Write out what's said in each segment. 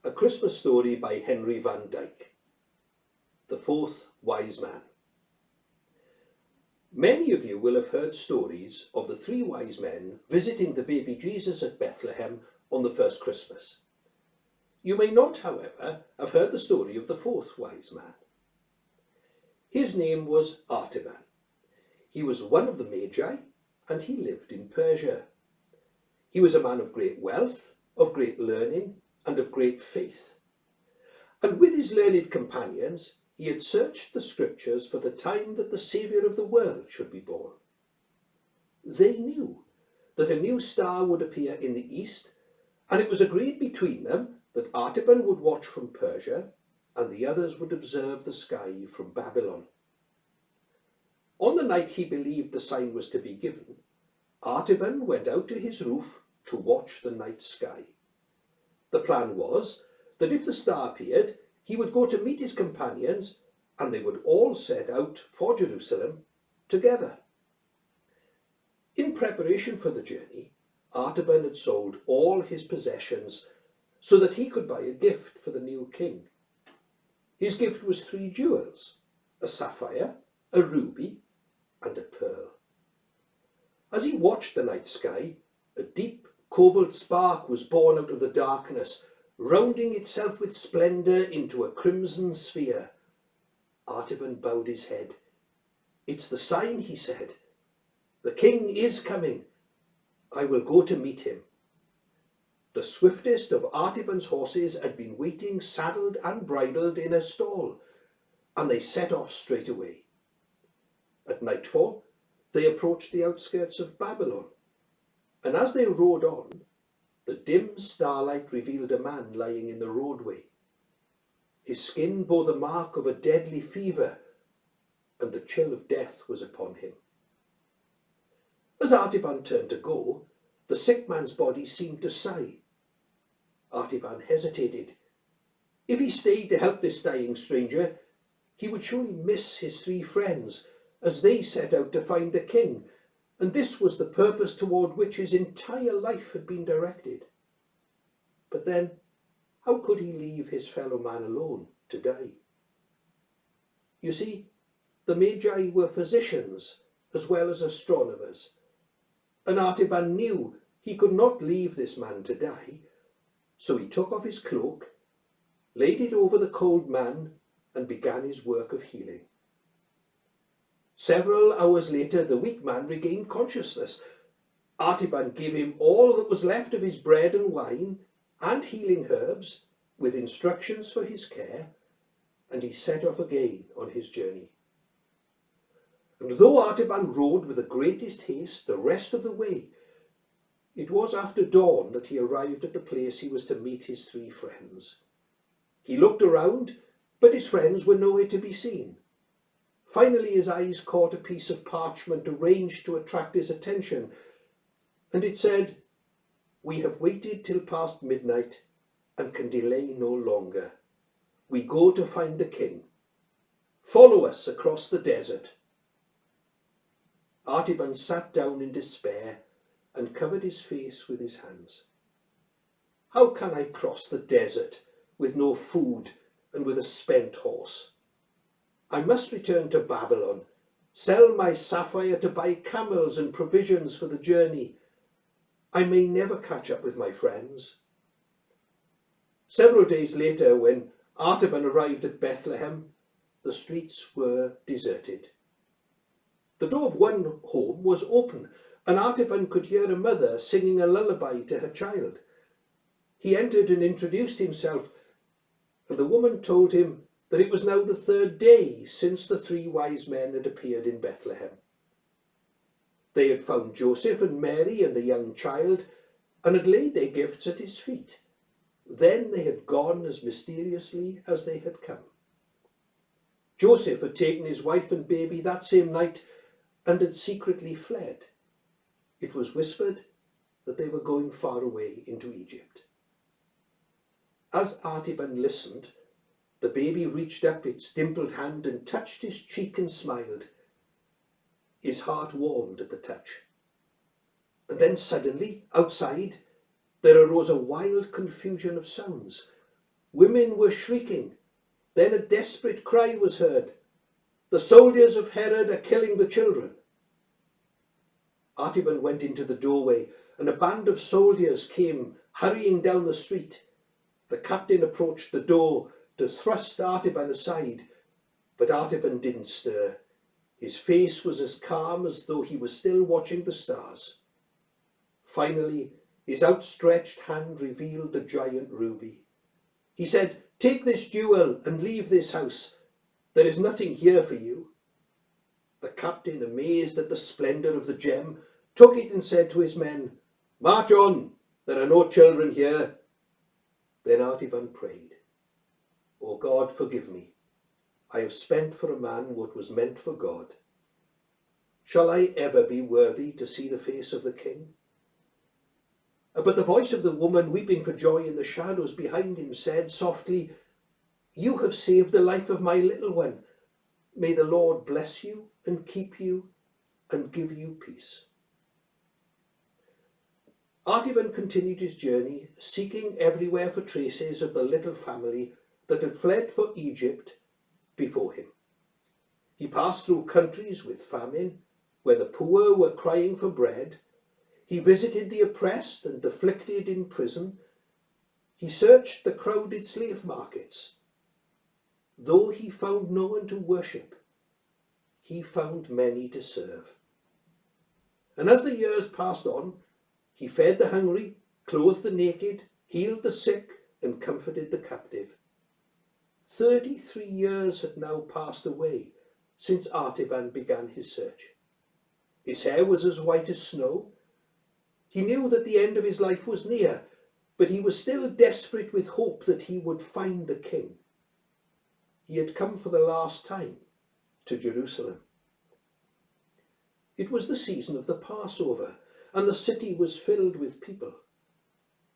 A Christmas Story by Henry Van Dyke. The Fourth Wise Man. Many of you will have heard stories of the three wise men visiting the baby Jesus at Bethlehem on the first Christmas. You may not, however, have heard the story of the fourth wise man. His name was Artaban. He was one of the magi, and he lived in Persia. He was a man of great wealth, of great learning, and of great faith. And with his learned companions, he had searched the scriptures for the time that the Saviour of the world should be born. They knew that a new star would appear in the east, and it was agreed between them that Artaban would watch from Persia, and the others would observe the sky from Babylon. On the night he believed the sign was to be given, Artaban went out to his roof to watch the night sky. The plan was that if the star appeared, he would go to meet his companions, and they would all set out for Jerusalem together. In preparation for the journey, Artaban had sold all his possessions so that he could buy a gift for the new king. His gift was 3 jewels, a sapphire, a ruby, and a pearl. As he watched the night sky, a deep cobalt spark was born out of the darkness, rounding itself with splendour into a crimson sphere. Artaban bowed his head. "It's the sign," he said. "The king is coming. I will go to meet him." The swiftest of Artaban's horses had been waiting saddled and bridled in a stall, and they set off straight away. At nightfall, they approached the outskirts of Babylon, and as they rode on, the dim starlight revealed a man lying in the roadway. His skin bore the mark of a deadly fever, and the chill of death was upon him. As Artaban turned to go, the sick man's body seemed to sigh. Artaban hesitated. If he stayed to help this dying stranger, he would surely miss his 3 friends as they set out to find the king, and this was the purpose toward which his entire life had been directed. But then, how could he leave his fellow man alone to die? You see, the magi were physicians as well as astronomers, and Artaban knew he could not leave this man to die, so he took off his cloak, laid it over the cold man, and began his work of healing. Several hours later, the weak man regained consciousness. Artaban gave him all that was left of his bread and wine and healing herbs, with instructions for his care, and he set off again on his journey. And though Artaban rode with the greatest haste the rest of the way, it was after dawn that he arrived at the place he was to meet his 3 friends. He looked around, but his friends were nowhere to be seen. Finally, his eyes caught a piece of parchment arranged to attract his attention, and it said, "We have waited till past midnight and can delay no longer. We go to find the king. Follow us across the desert." Artaban sat down in despair and covered his face with his hands. "How can I cross the desert with no food and with a spent horse? I must return to Babylon, sell my sapphire to buy camels and provisions for the journey. I may never catch up with my friends." Several days later, when Artaban arrived at Bethlehem, the streets were deserted. The door of one home was open, and Artaban could hear a mother singing a lullaby to her child. He entered and introduced himself, and the woman told him that it was now the 3rd day since the 3 wise men had appeared in Bethlehem. They had found Joseph and Mary and the young child, and had laid their gifts at his feet. Then they had gone as mysteriously as they had come. Joseph had taken his wife and baby that same night and had secretly fled. It was whispered that they were going far away into Egypt. As Artaban listened, the baby reached up its dimpled hand and touched his cheek and smiled. His heart warmed at the touch. And then suddenly, outside, there arose a wild confusion of sounds. Women were shrieking. Then a desperate cry was heard. The soldiers of Herod are killing the children. Artaban went into the doorway, and a band of soldiers came hurrying down the street. The captain approached the door to thrust Artaban aside, but Artaban didn't stir. His face was as calm as though he was still watching the stars. Finally, his outstretched hand revealed the giant ruby. He said, "Take this jewel and leave this house. There is nothing here for you." The captain, amazed at the splendour of the gem, took it and said to his men, "March on, there are no children here." Then Artaban prayed, "O God, forgive me. I have spent for a man what was meant for God. Shall I ever be worthy to see the face of the king?" But the voice of the woman weeping for joy in the shadows behind him said softly, "You have saved the life of my little one. May the Lord bless you and keep you and give you peace." Artaban continued his journey, seeking everywhere for traces of the little family that had fled for Egypt before him. He passed through countries with famine, where the poor were crying for bread. He visited the oppressed and afflicted in prison. He searched the crowded slave markets. Though he found no one to worship, he found many to serve. And as the years passed on, he fed the hungry, clothed the naked, healed the sick, and comforted the captive. 33 years had now passed away since Artaban began his search. His hair was as white as snow. He knew that the end of his life was near, but he was still desperate with hope that he would find the king. He had come for the last time to Jerusalem. It was the season of the Passover, and the city was filled with people.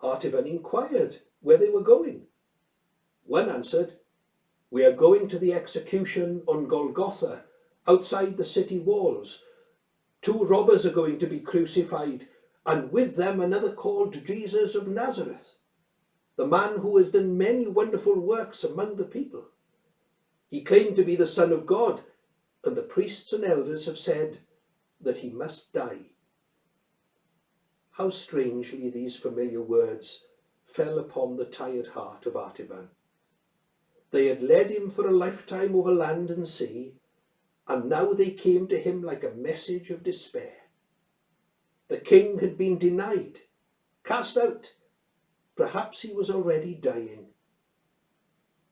Artaban inquired where they were going. One answered, "We are going to the execution on Golgotha, outside the city walls. 2 robbers are going to be crucified, and with them another called Jesus of Nazareth, the man who has done many wonderful works among the people. He claimed to be the Son of God, and the priests and elders have said that he must die." How strangely these familiar words fell upon the tired heart of Artaban. They had led him for a lifetime over land and sea, and now they came to him like a message of despair. The king had been denied, cast out. Perhaps he was already dying.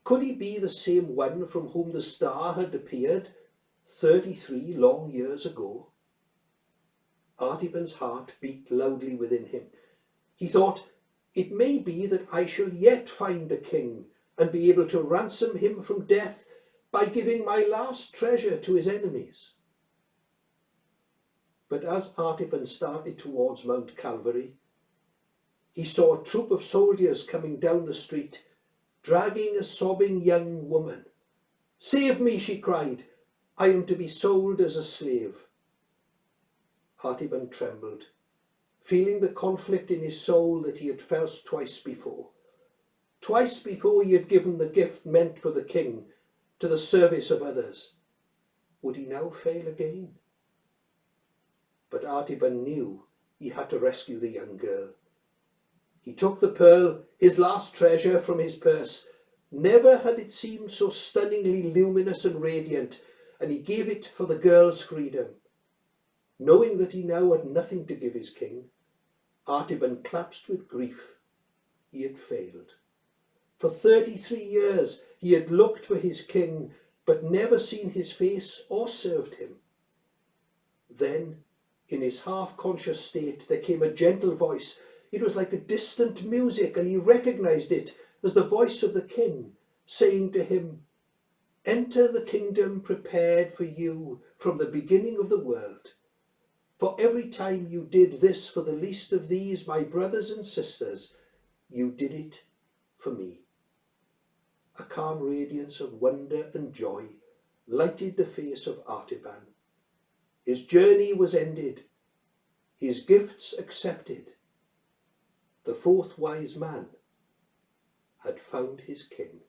Could he be the same one from whom the star had appeared 33 long years ago? Artaban's heart beat loudly within him. He thought, "It may be that I shall yet find the king and be able to ransom him from death by giving my last treasure to his enemies." But as Artaban started towards Mount Calvary, he saw a troop of soldiers coming down the street, dragging a sobbing young woman. "Save me," she cried. "I am to be sold as a slave." Artaban trembled, feeling the conflict in his soul that he had felt twice before. Twice before he had given the gift meant for the king to the service of others. Would he now fail again? But Artaban knew he had to rescue the young girl. He took the pearl, his last treasure, from his purse. Never had it seemed so stunningly luminous and radiant, and he gave it for the girl's freedom. Knowing that he now had nothing to give his king, Artaban collapsed with grief. He had failed. For 33 years he had looked for his king, but never seen his face or served him. Then, in his half-conscious state, there came a gentle voice. It was like a distant music, and he recognized it as the voice of the king, saying to him, "Enter the kingdom prepared for you from the beginning of the world. For every time you did this for the least of these, my brothers and sisters, you did it for me." A calm radiance of wonder and joy lighted the face of Artaban. His journey was ended, his gifts accepted. The 4th wise man had found his king.